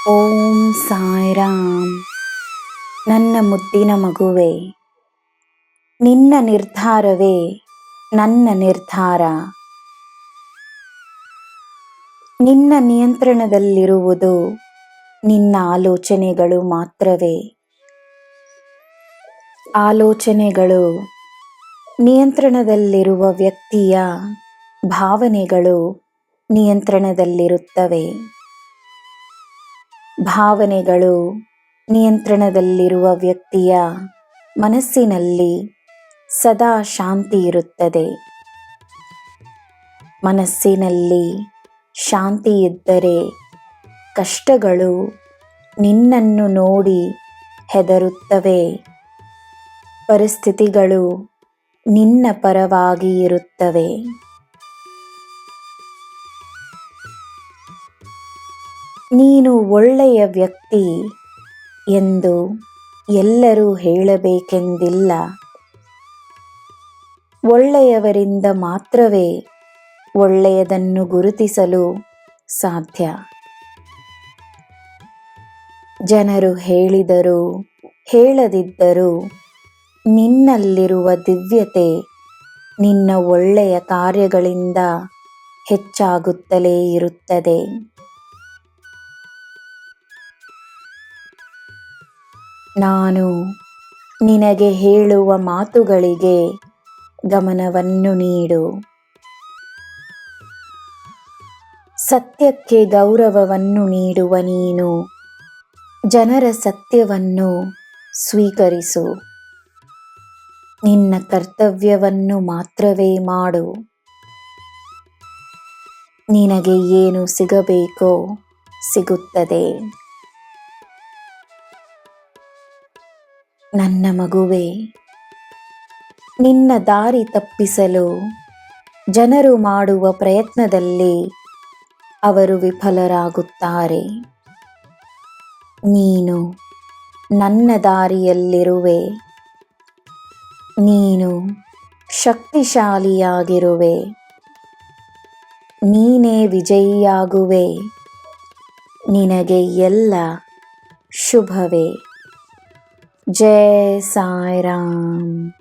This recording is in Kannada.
ಓಂ ಸಾಯಿರಾಮ್. ನನ್ನ ಮುದ್ದಿನ ಮಗುವೆ, ನಿನ್ನ ನಿರ್ಧಾರವೇ ನನ್ನ ನಿರ್ಧಾರ. ನಿನ್ನ ನಿಯಂತ್ರಣದಲ್ಲಿರುವುದು ನಿನ್ನ ಆಲೋಚನೆಗಳು ಮಾತ್ರವೇ. ಆಲೋಚನೆಗಳು ನಿಯಂತ್ರಣದಲ್ಲಿರುವ ವ್ಯಕ್ತಿಯ ಭಾವನೆಗಳು ನಿಯಂತ್ರಣದಲ್ಲಿರುತ್ತವೆ. ಭಾವನೆಗಳು ನಿಯಂತ್ರಣದಲ್ಲಿರುವ ವ್ಯಕ್ತಿಯ ಮನಸ್ಸಿನಲ್ಲಿ ಸದಾ ಶಾಂತಿ ಇರುತ್ತದೆ. ಮನಸ್ಸಿನಲ್ಲಿ ಶಾಂತಿ ಇದ್ದರೆ ಕಷ್ಟಗಳು ನಿನ್ನನ್ನು ನೋಡಿ ಹೆದರುತ್ತವೆ. ಪರಿಸ್ಥಿತಿಗಳು ನಿನ್ನ ಪರವಾಗಿ ಇರುತ್ತವೆ. ನೀನು ಒಳ್ಳೆಯ ವ್ಯಕ್ತಿ ಎಂದು ಎಲ್ಲರೂ ಹೇಳಬೇಕೆಂದಿಲ್ಲ. ಒಳ್ಳೆಯವರಿಂದ ಮಾತ್ರವೇ ಒಳ್ಳೆಯದನ್ನು ಗುರುತಿಸಲು ಸಾಧ್ಯ. ಜನರು ಹೇಳಿದರೂ ಹೇಳದಿದ್ದರೂ ನಿನ್ನಲ್ಲಿರುವ ದಿವ್ಯತೆ ನಿನ್ನ ಒಳ್ಳೆಯ ಕಾರ್ಯಗಳಿಂದ ಹೆಚ್ಚಾಗುತ್ತಲೇ ಇರುತ್ತದೆ. ನಾನು ನಿನಗೆ ಹೇಳುವ ಮಾತುಗಳಿಗೆ ಗಮನವನ್ನು ನೀಡು. ಸತ್ಯಕ್ಕೆ ಗೌರವವನ್ನು ನೀಡುವ ನೀನು ಜನರ ಸತ್ಯವನ್ನು ಸ್ವೀಕರಿಸು. ನಿನ್ನ ಕರ್ತವ್ಯವನ್ನು ಮಾತ್ರವೇ ಮಾಡು. ನಿನಗೆ ಏನು ಸಿಗಬೇಕೋ ಸಿಗುತ್ತದೆ. ನನ್ನ ಮಗುವೆ, ನಿನ್ನ ದಾರಿ ತಪ್ಪಿಸಲು ಜನರು ಮಾಡುವ ಪ್ರಯತ್ನದಲ್ಲಿ ಅವರು ವಿಫಲರಾಗುತ್ತಾರೆ. ನೀನು ನನ್ನ ದಾರಿಯಲ್ಲಿರುವೆ. ನೀನು ಶಕ್ತಿಶಾಲಿಯಾಗಿರುವೆ. ನೀನೇ ವಿಜಯಿಯಾಗುವೆ. ನಿನಗೆ ಎಲ್ಲ ಶುಭವೇ. ಜೈ ಸಾಯಿರಾಮ್.